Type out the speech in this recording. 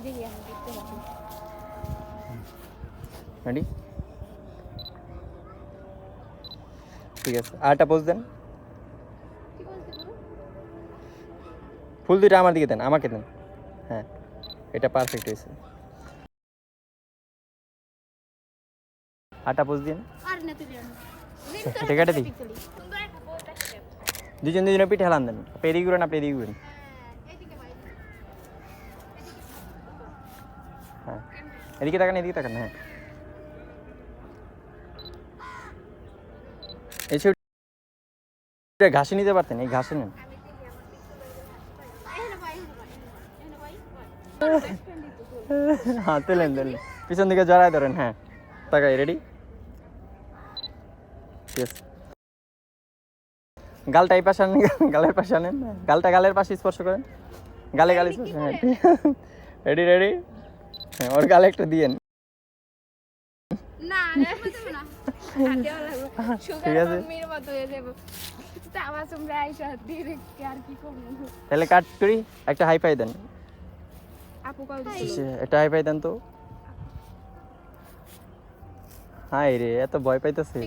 দেখি আমি দেখতে পাবো। রেডি? ঠিক আছে, আরেকটা পোজ দেন। কি বলতে বলো? ফুল দুইটা আমার দিকে দেন, আমাকে দেন। হ্যাঁ, এটা পারফেক্ট হয়েছে। আরেকটা পোজ দিন। আর না তুই জানো এটা কেটে দিই। সুন্দর একটা পোজ আসছে। দুজনের পিঠে হেলান দেন, পেরি ঘুরেন না পেরি ঘুরেন। এইদিকে ভাই, হ্যাঁ, এদিকে তাকান, এদিকে তাকান। হ্যাঁ, এসে ঘাসে নিতে পারতেন, এই ঘাসে নেন। আমি দেখি আমার পিছনে ভাই, এখানে ভাই বেস্ট ফ্রেন্ড তো তোর। হ্যাঁ, তেলেন তেলেন, পিছন দিকে জড়ায় ধরেন। হ্যাঁ, তাকাই। রেডি? ইয়েস। গালটা এই পাশে আনেন, গালের পাশে আনেন, গালটা গালের পাশে স্পর্শ করেন, গালে গালে স্পর্শ। হ্যাঁ, রেডি রেডি। হ্যাঁ, ওর গালে একটা দিয়েন। না আমি দেব না, আর দেওয়া লাগবে সুগার আছে। মাম্মির মতো হয়ে যাবো। তা আবার তোমরা আইসা ডিরেক্ট আর কি করবো। তাহলে কাট করি, একটা হাই ফাই দেন। আপু কল দিছিল। একটা হাই ফাই দেন তো। হাই রে, এত ভয় পাইতেছে।